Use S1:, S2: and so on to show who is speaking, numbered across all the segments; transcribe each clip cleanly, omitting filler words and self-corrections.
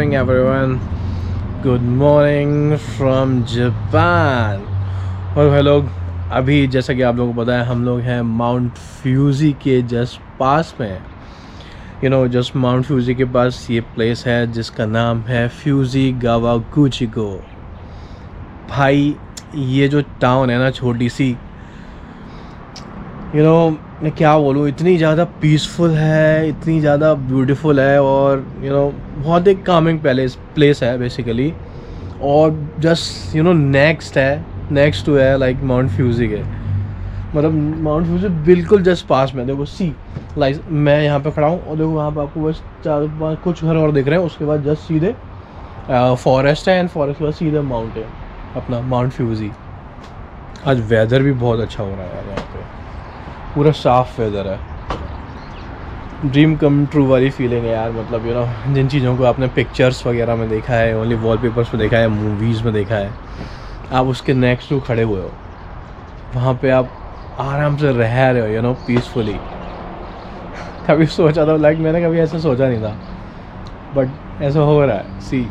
S1: morning everyone. Good morning from Japan. और भाई लोग, अभी जैसा कि आप लोगों को पता है हम लोग हैं माउंट फ्यूजी के जस्ट पास में। जस्ट माउंट फ्यूजी के पास ये प्लेस है जिसका नाम है फ्यूजी गावागुचिगो। भाई ये जो टाउन है ना, छोटी सी, मैं क्या बोलूँ, इतनी ज़्यादा पीसफुल है, इतनी ज़्यादा ब्यूटीफुल है और बहुत एक कामिंग प्लेस है बेसिकली। और जस्ट नेक्स्ट टू है लाइक माउंट फ्यूजी के, मतलब माउंट फ्यूजी बिल्कुल जस्ट पास में। देखो लाइक मैं यहाँ पे खड़ा हूँ और देखो वहाँ पे आपको बस 4-5 कुछ घर और दिख रहे हैं, उसके बाद जस्ट सीधे फॉरेस्ट है एंड फॉरेस्ट के बाद सीधे माउंट है अपना माउंट फ्यूजी। आज वेदर भी बहुत अच्छा हो रहा है यार, यहाँ पे पूरा साफ वेदर है। ड्रीम कम ट्रू वाली फीलिंग है यार, मतलब जिन चीज़ों को आपने पिक्चर्स वगैरह में देखा है, ओनली वॉलपेपर्स में देखा है, मूवीज़ में देखा है, आप उसके नेक्स्ट टू खड़े हुए हो, वहाँ पे आप आराम से रह रहे हो पीसफुली। कभी सोचा था, लाइक मैंने कभी ऐसा सोचा नहीं था, बट ऐसा हो रहा है। सी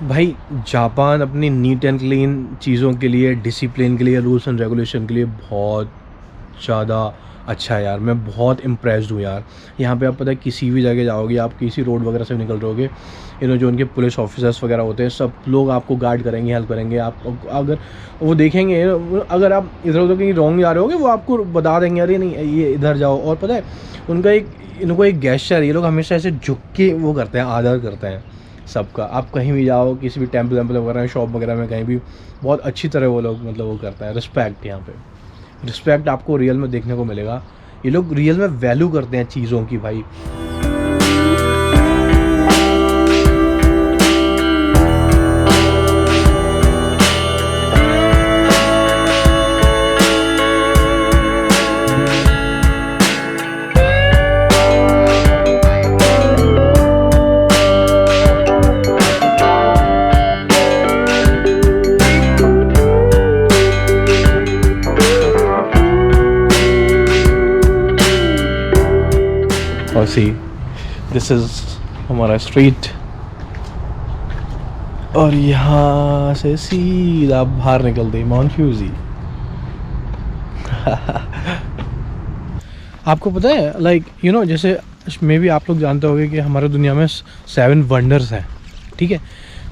S1: भाई जापान अपनी नीट एंड क्लीन चीज़ों के लिए, डिसिप्लिन के लिए, रूल्स एंड रेगुलेशन के लिए बहुत ज़्यादा अच्छा है यार। मैं बहुत इम्प्रेस्ड हूँ यार। यहाँ पे आप पता है किसी भी जगह जाओगे, आप किसी रोड वगैरह से निकल रहोगे, जो उनके पुलिस ऑफिसर्स वगैरह होते हैं, सब लोग आपको गार्ड करेंगे, हेल्प करेंगे। आप अगर वो देखेंगे, अगर आप इधर उधर कहीं रॉन्ग जा रहे होगे, वो आपको बता देंगे, अरे नहीं ये इधर जाओ। और पता है इनको एक गेस्चर, ये लोग हमेशा ऐसे झुक के वो करते हैं, आदर करते हैं सबका। आप कहीं भी जाओ, किसी भी टेम्पल वगैरह, शॉप वगैरह में, कहीं भी बहुत अच्छी तरह वो लोग वो करते हैं। रिस्पेक्ट, यहाँ पे रिस्पेक्ट आपको रियल में देखने को मिलेगा। ये लोग रियल में वैल्यू करते हैं चीज़ों की भाई। और सी दिस इज़ हमारा स्ट्रीट, और यहाँ से सीधा बाहर निकल गई माउंट फ्यूजी। आपको पता है लाइक जैसे मे भी आप लोग जानते होंगे कि हमारे दुनिया में 7 वंडर्स हैं, ठीक है।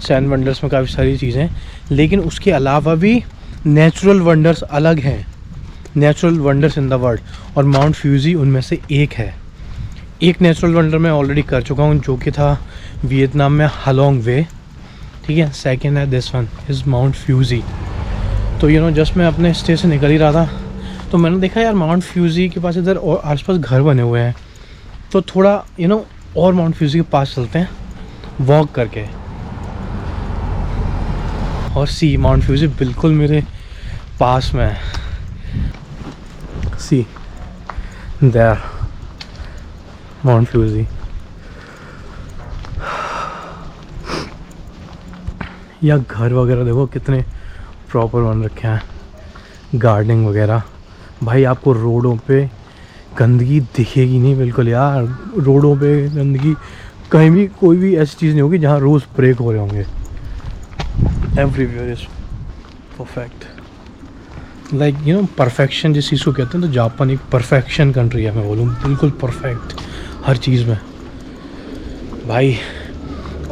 S1: 7 वंडर्स में काफ़ी सारी चीज़ें हैं, लेकिन उसके अलावा भी नेचुरल वंडर्स अलग हैं, natural wonders in the world, और माउंट फ्यूजी उनमें से एक है। एक नेचुरल वंडर मैं ऑलरेडी कर चुका हूँ, जो कि था वियतनाम में हालोंग वे, ठीक है। सेकंड है this one is Mount Fuji. तो जस्ट मैं अपने स्टे से निकल ही रहा था, तो मैंने देखा यार माउंट फ्यूजी के पास इधर और आसपास घर बने हुए हैं, तो थोड़ा और माउंट फ्यूजी के पास चलते हैं वॉक करके। और सी माउंट फ्यूजी बिल्कुल मेरे पास में है। सी देयर माउंट फ्यूजी। या घर वगैरह देखो कितने प्रॉपर बन रखे हैं, गार्डनिंग वगैरह। भाई आपको रोडों पे गंदगी दिखेगी नहीं बिल्कुल यार, रोडों पे गंदगी कहीं भी, कोई भी ऐसी चीज़ नहीं होगी जहाँ रूल्स ब्रेक हो रहे होंगे। Everywhere is perfect, like perfection जिस चीज़ को कहते हैं, तो जापान एक परफेक्शन कंट्री है। मैं बोलूँ बिल्कुल परफेक्ट हर चीज़ में। भाई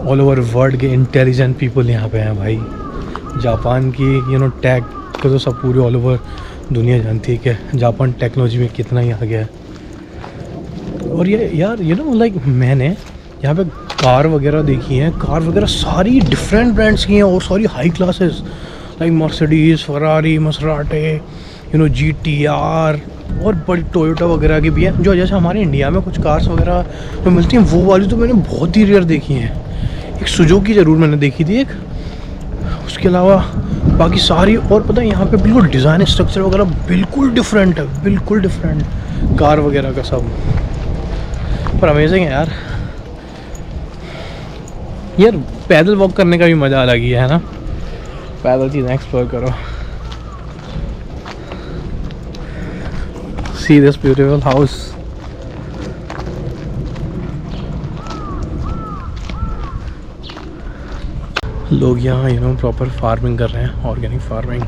S1: ऑल ओवर वर्ल्ड के इंटेलिजेंट पीपल यहाँ पे हैं भाई। जापान की टेक को तो सब पूरी ऑल ओवर दुनिया जानती है कि जापान टेक्नोलॉजी में कितना ही आगे है। और ये यार लाइक मैंने यहाँ पे कार वगैरह देखी हैं, कार वगैरह सारी डिफरेंट ब्रांड्स की हैं और सारी high classes, like Mercedes, Ferrari, Maserati, GTR, और बड़ी टोयोटा वगैरह की भी है। जो जैसे हमारे इंडिया में कुछ कार्स वगैरह जो मिलती हैं, वो वाली तो मैंने बहुत ही रेयर देखी हैं। एक सुजुकी ज़रूर मैंने देखी थी एक, उसके अलावा बाकी सारी। और पता है यहाँ पे बिल्कुल डिज़ाइन स्ट्रक्चर वगैरह बिल्कुल डिफरेंट है, बिल्कुल डिफरेंट कार वगैरह का सब। पर अमेजिंग है यार। पैदल वॉक करने का भी मज़ा अलग ही है ना, पैदल चीज़ें एक्सप्लोर करो। See this beautiful house. लोग यहाँ प्रॉपर फार्मिंग कर रहे हैं, ऑर्गेनिक फार्मिंग।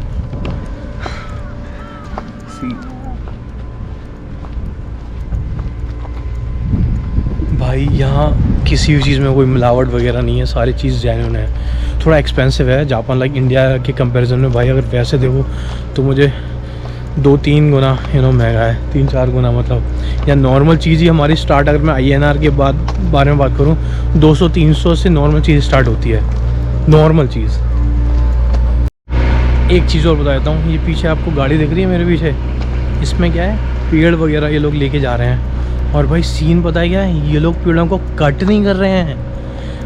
S1: भाई यहाँ किसी भी चीज़ में कोई मिलावट वगैरह नहीं है, सारी चीज़ जेन्युइन है। थोड़ा एक्सपेंसिव है जापान, लाइक इंडिया के कंपैरिजन में। भाई अगर वैसे देखो तो मुझे 2-3 गुना महंगा है, 3-4 गुना मतलब। या नॉर्मल चीज़ ही हमारी स्टार्ट, अगर मैं INR के बारे में बात करूँ, 200-300 से नॉर्मल चीज़ स्टार्ट होती है, नॉर्मल चीज़। एक चीज़ और बता देता हूँ, ये पीछे आपको गाड़ी दिख रही है मेरे पीछे, इसमें क्या है, पेड़ वगैरह ये लोग लेके जा रहे हैं। और भाई सीन पता है क्या है, ये लोग पेड़ों को कट नहीं कर रहे हैं,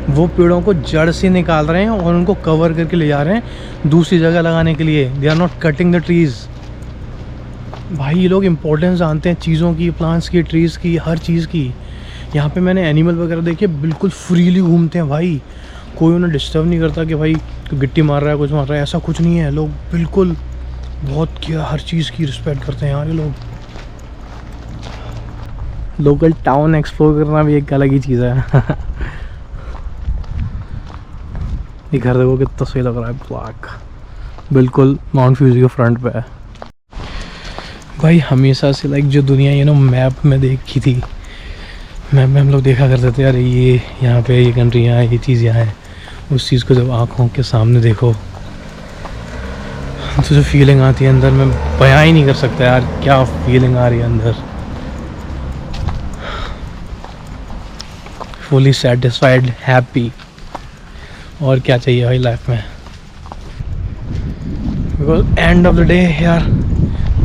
S1: वो पेड़ों को जड़ से निकाल रहे हैं और उनको कवर करके ले जा रहे हैं दूसरी जगह लगाने के लिए। They are not cutting the trees. भाई ये लोग इम्पोर्टेंस जानते हैं चीज़ों की, प्लांट्स की, ट्रीज़ की, हर चीज़ की। यहाँ पे मैंने एनिमल वगैरह देखे, बिल्कुल फ्रीली घूमते हैं भाई, कोई उन्हें डिस्टर्ब नहीं करता कि भाई गिट्टी मार रहा है, कुछ मार रहा है, ऐसा कुछ नहीं है। लोग बिल्कुल बहुत क्या हर चीज़ की रिस्पेक्ट करते हैं यार ये लोग। लोकल टाउन एक्सप्लोर करना भी एक अलग ही चीज़ है। ये घर देखो कितना सही लग रहा है, ब्लैक, बिल्कुल माउंट फ्यूजी के फ्रंट पे है। भाई हमेशा से लाइक जो दुनिया मैप में देखी थी, मैप में हम लोग देखा करते थे, अरे ये यहाँ पे ये कंट्री यहाँ है, ये चीज़ यहाँ है। उस चीज़ को जब आँखों के सामने देखो तो जो फीलिंग आती है अंदर, मैं बयां ही नहीं कर सकता यार क्या फीलिंग आ रही है अंदर। फुली सेटिस्फाइड, हैप्पी, और क्या चाहिए भाई लाइफ में। Because end of the day यार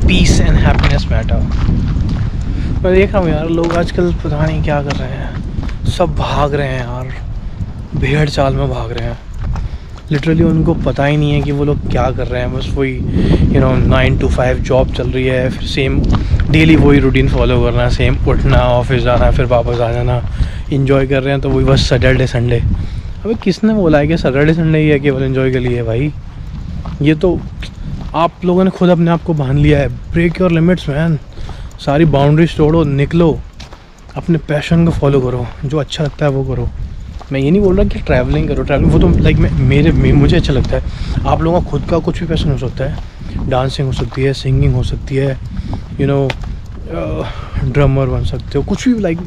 S1: पीस एंड हैप्पीनेस मैटर। मैं देख रहा हूँ यार लोग आजकल पता नहीं क्या कर रहे हैं, सब भाग रहे हैं यार, भेड़ चाल में भाग रहे हैं। लिटरली उनको पता ही नहीं है कि वो लोग क्या कर रहे हैं। बस वही 9 to 5 जॉब चल रही है, फिर सेम डेली वही रूटीन फॉलो करना है, सेम उठना, ऑफिस जाना, फिर वापस आ जाना। इन्जॉय कर रहे हैं तो वही बस सैटरडे संडे। अबे किसने बोला है कि सैटरडे संडे ही है केवल इन्जॉय के लिए भाई? ये तो आप लोगों ने खुद अपने आप को बांध लिया है। ब्रेक योर लिमिट्स मैन, सारी बाउंड्रीज तोड़ो, निकलो, अपने पैशन को फॉलो करो, जो अच्छा लगता है वो करो। मैं ये नहीं बोल रहा कि ट्रैवलिंग करो, ट्रैवलिंग वो तो लाइक मुझे अच्छा लगता है। आप लोगों का खुद का कुछ भी पैशन हो सकता है, डांसिंग हो सकती है, सिंगिंग हो सकती है, ड्रमर बन सकते हो, कुछ भी लाइक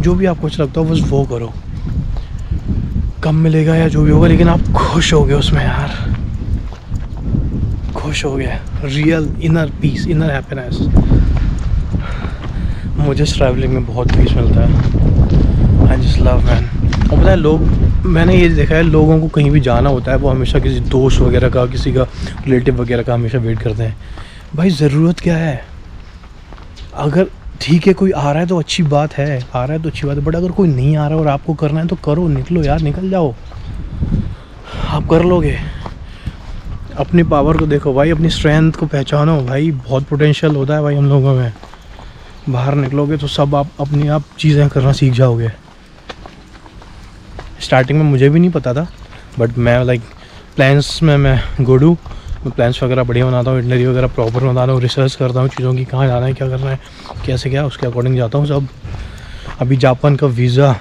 S1: जो भी आपको अच्छा लगता हो बस वो करो। कम मिलेगा या जो भी होगा, लेकिन आप खुश होगे उसमें यार, खुश हो गए, real inner peace, inner happiness. मुझे ट्रैवलिंग में बहुत पीस मिलता है। I just love man. और पता है लोग, मैंने ये देखा है, लोगों को कहीं भी जाना होता है वो हमेशा किसी दोस्त वगैरह का, किसी का रिलेटिव वगैरह का हमेशा वेट करते हैं। भाई ज़रूरत क्या है? अगर ठीक है कोई आ रहा है तो अच्छी बात है, आ रहा है तो अच्छी बात है, बट अगर कोई नहीं आ रहा और आपको करना है तो करो, निकलो यार, निकल जाओ, आप कर लोगे। अपनी पावर को देखो भाई, अपनी स्ट्रेंथ को पहचानो भाई, बहुत पोटेंशियल होता है भाई हम लोगों में। बाहर निकलोगे तो सब आप अपनी आप चीज़ें करना सीख जाओगे। स्टार्टिंग में मुझे भी नहीं पता था, बट मैं लाइक प्लान्स में मैं गुड हूँ। मैं प्लान्स वगैरह बढ़िया बनाता हूँ, इटनरी वगैरह प्रॉपर बनाता हूँ, रिसर्च करता हूँ चीज़ों की, कहाँ जाना है, क्या करना है, कैसे क्या, उसके अकॉर्डिंग जाता हूँ सब। अभी जापान का वीज़ा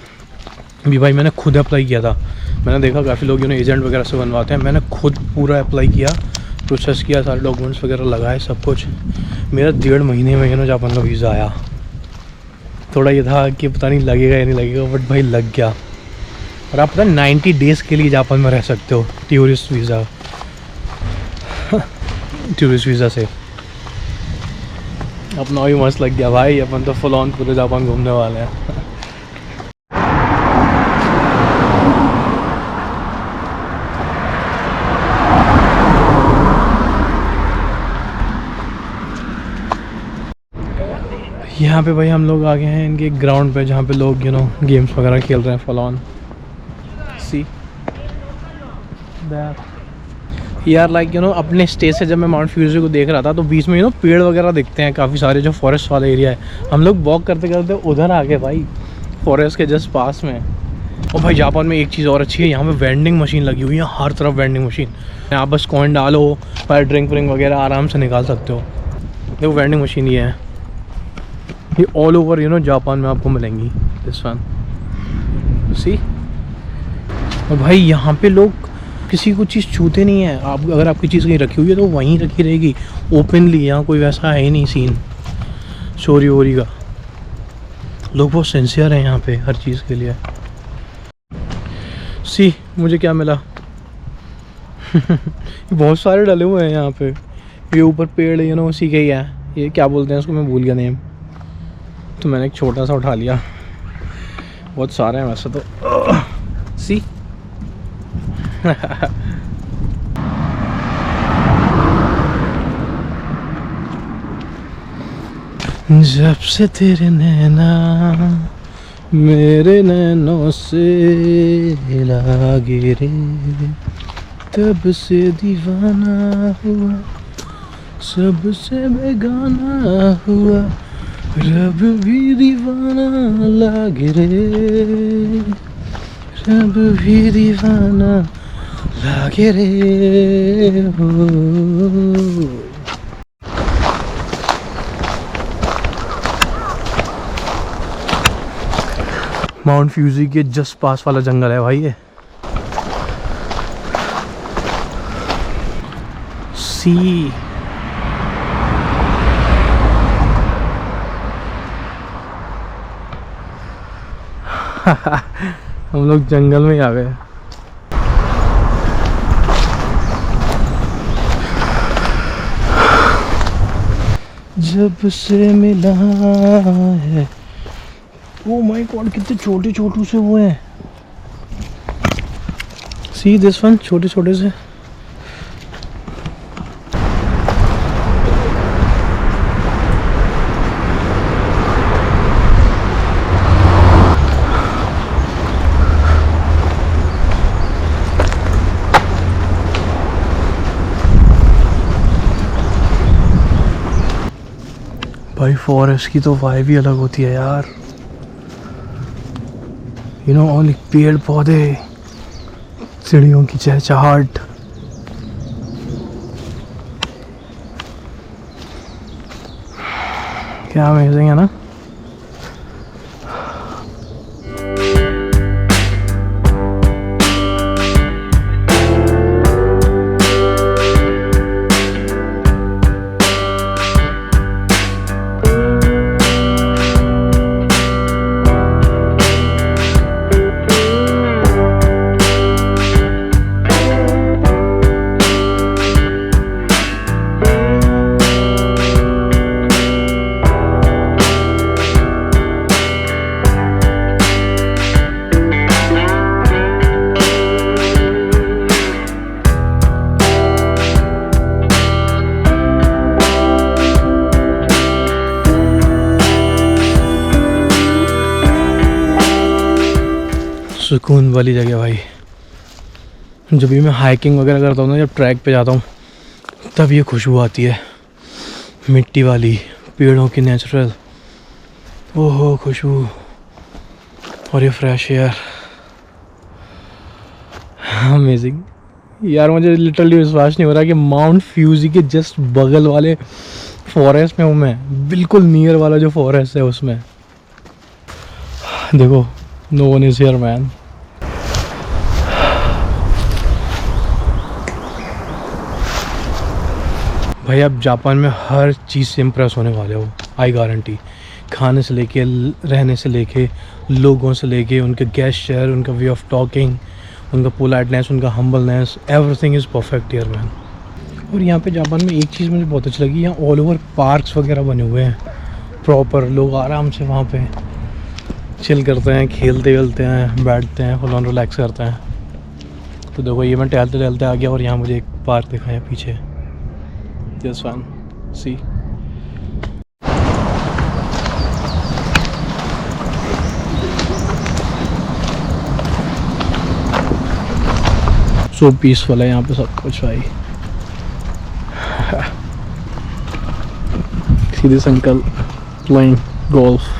S1: भी भाई मैंने खुद अप्लाई किया था। मैंने देखा काफ़ी लोग एजेंट वगैरह से बनवाते हैं, मैंने खुद पूरा अप्लाई किया, प्रोसेस किया, सारे डॉक्यूमेंट्स वगैरह लगाए, सब कुछ। मेरा 1.5 महीने में जापान का वीज़ा आया। थोड़ा ये था कि पता नहीं लगेगा या नहीं लगेगा, बट भाई लग गया। और आप पता है 90 डेज़ के लिए जापान में रह सकते हो टूरिस्ट वीज़ा टूरिस्ट वीज़ा से। अपना भी मस्त लग गया भाई, अपन तो फुल ऑन पूरे जापान घूमने वाले हैं। यहाँ पे भाई हम लोग आ गए हैं इनके ग्राउंड पे, जहाँ पे लोग गेम्स वगैरह खेल रहे हैं फुल ऑन। सी यार लाइक अपने स्टेज से जब मैं माउंट फ्यूजी को देख रहा था तो बीच में पेड़ वगैरह दिखते हैं काफ़ी सारे, जो फॉरेस्ट वाला एरिया है। हम लोग वॉक करते करते उधर आ गए भाई, फॉरेस्ट के जस्ट पास में। और भाई जापान में एक चीज़ और अच्छी है, यहाँ पे वेंडिंग मशीन लगी हुई है, हर तरफ वेंडिंग मशीन। आप बस कॉइन डालो, फिर ड्रिंक व्रिंक वगैरह आराम से निकाल सकते हो। देखो वेंडिंग मशीन ये है, ये ऑल ओवर जापान में आपको मिलेंगी। दिस वन सी। और भाई यहाँ पे लोग किसी को चीज़ छूते नहीं है। आप अगर आपकी चीज़ कहीं रखी हुई है तो वहीं रखी रहेगी ओपनली। यहाँ कोई वैसा है ही नहीं सीन चोरी वोरी का। लोग बहुत सिंसियर हैं यहाँ पे हर चीज़ के लिए। सी मुझे क्या मिला बहुत सारे डले हुए हैं यहाँ पे। ये ऊपर पेड़ यू नो उसी के ही है। ये क्या बोलते हैं उसको, मैं भूल गया नेम। तो मैंने एक छोटा सा उठा लिया। बहुत सारे हैं वैसे तो। सी जब से तेरे नैना मेरे नैनों से लागे रे, तब से दीवाना हुआ, सबसे बेगाना हुआ, रब भी दीवाना लागे रे, रब भी दीवाना लागे रे हो। माउंट फ्यूजी के जस्ट पास वाला जंगल है भाई ये। सी हम लोग जंगल में ही आ गए। जब से मिला है। ओ माय गॉड कितने छोटे छोटू से वो हैं। सी दिस वन, छोटे छोटे से। भाई फॉरेस्ट की तो वाइब ही अलग होती है यार। यू नो ओनली पेड़ पौधे, चिड़ियों की चहचहाहट। क्या अमेजिंग है ना। सुकून वाली जगह भाई। जब भी मैं हाइकिंग वगैरह करता हूँ ना, जब ट्रैक पे जाता हूँ तब ये खुशबू आती है मिट्टी वाली, पेड़ों की नेचुरल ओहो खुशबू, और ये फ्रेश एयर। अमेजिंग यार। मुझे लिटरली विश्वास नहीं हो रहा कि माउंट फ्यूजी के जस्ट बगल वाले फॉरेस्ट में हूँ मैं, बिल्कुल नियर वाला जो फॉरेस्ट है उसमें। देखो no one is here man. भाई आप जापान में हर चीज़ से इम्प्रेस होने वाले हो, आई गारंटी। खाने से लेके, रहने से लेके, लोगों से लेके, उनके गेस्चर, उनका वे ऑफ टॉकिंग, उनका पोलाइटनेस, उनका humbleness, everything is perfect here man. और यहाँ पे जापान में एक चीज़ मुझे बहुत अच्छी लगी, यहाँ ऑल ओवर पार्क्स वगैरह बने हुए हैं प्रॉपर। लोग आराम से वहाँ पे चिल करते हैं, खेलते वेलते हैं, बैठते हैं, फुल ऑन रिलैक्स करते हैं। तो देखो ये मैं टहलते टहलते आ गया और यहाँ मुझे एक पार्क दिखाया पीछे। This one see. So peaceful है यहाँ पे सब कुछ भाई। See this uncle playing golf.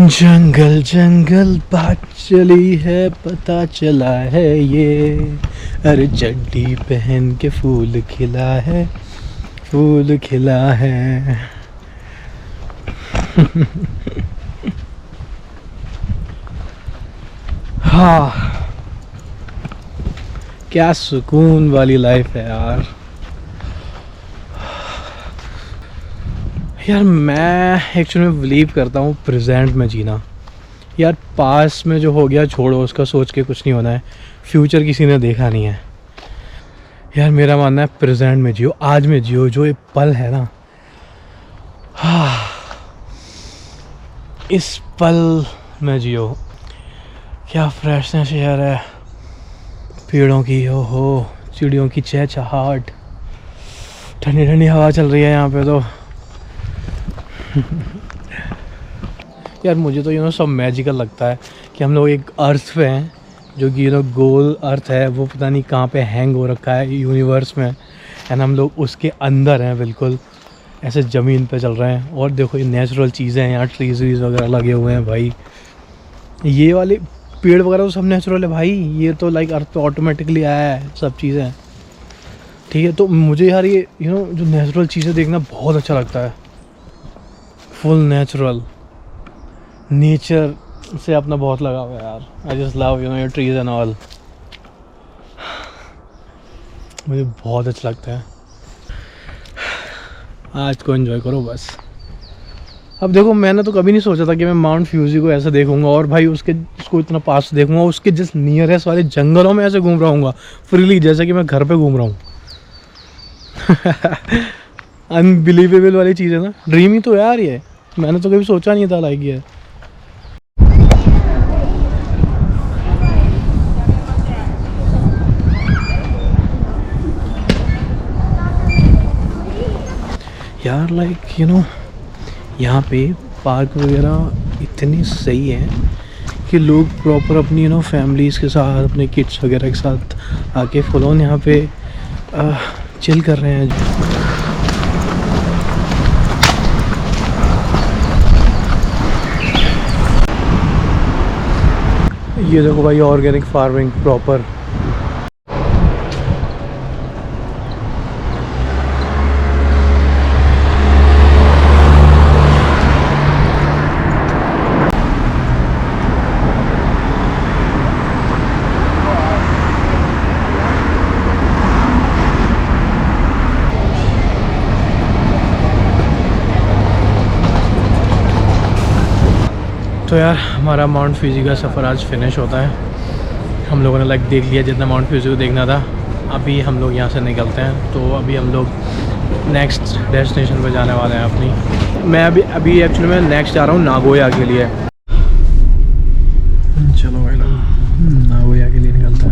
S1: जंगल जंगल बात चली है, पता चला है ये, अरे चड्डी पहन के फूल खिला है, फूल खिला है। हाँ, क्या सुकून वाली लाइफ है यार। यार मैं एक्चुअली में बिलीव करता हूँ प्रेजेंट में जीना। यार पास में जो हो गया छोड़ो, उसका सोच के कुछ नहीं होना है। फ्यूचर किसी ने देखा नहीं है। यार मेरा मानना है प्रेजेंट में जियो, आज में जियो। जो ये पल है ना, हाँ, इस पल में जियो। क्या फ्रेशनेस यार है, पेड़ों की, हो चिड़ियों की चहचहाहट, ठंडी ठंडी हवा चल रही है यहाँ पे तो। यार मुझे तो सब मैजिकल लगता है कि हम लोग एक अर्थ पे हैं, जो कि गोल अर्थ है, वो पता नहीं कहाँ पे हैंग हो रखा है यूनिवर्स में, एंड हम लोग उसके अंदर हैं, बिल्कुल ऐसे ज़मीन पे चल रहे हैं। और देखो ये नेचुरल चीज़ें हैं, यहाँ ट्रीज वीज वगैरह लगे हुए हैं भाई। ये वाले पेड़ वगैरह तो सब नेचुरल है भाई। ये तो लाइक अर्थ पे ऑटोमेटिकली आया है सब चीज़ें, ठीक है। तो मुझे यार ये जो नेचुरल चीज़ें देखना बहुत अच्छा लगता है। फुल नेचुरल, नेचर से अपना बहुत लगाव है यार। I just love your trees and all. मुझे बहुत अच्छा लगता है। आज को एंजॉय करो बस। अब देखो मैंने तो कभी नहीं सोचा था कि मैं माउंट फ्यूजी को ऐसे देखूंगा, और भाई उसको इतना पास से देखूंगा, उसके जस्ट नियरेस्ट वाले जंगलों में ऐसे घूम रहा हूँ फ्रीली, जैसे कि मैं घर पे घूम रहा हूँ। अनबिलीवेबल वाली चीज़ है ना, ड्रीम ही तो यार ये। मैंने तो कभी सोचा नहीं था लाइक ये। यार लाइक यहाँ पे पार्क वगैरह इतनी सही है कि लोग प्रॉपर अपनी फैमिलीज़ के साथ, अपने किड्स वगैरह के साथ आके फुल ऑन यहाँ पे चिल कर रहे हैं। ये देखो भाई, ऑर्गेनिक फार्मिंग प्रॉपर। तो यार हमारा माउंट फ्यूजी का सफ़र आज फिनिश होता है। हम लोगों ने लाइक देख लिया जितना माउंट फ्यूजी को देखना था। अभी हम लोग यहाँ से निकलते हैं, तो अभी हम लोग नेक्स्ट डेस्टिनेशन पर जाने वाले हैं अपनी। मैं अभी एक्चुअली मैं नेक्स्ट जा रहा हूँ नागोया के लिए। चलो भाई लोग नागोया के लिए निकलते हैं।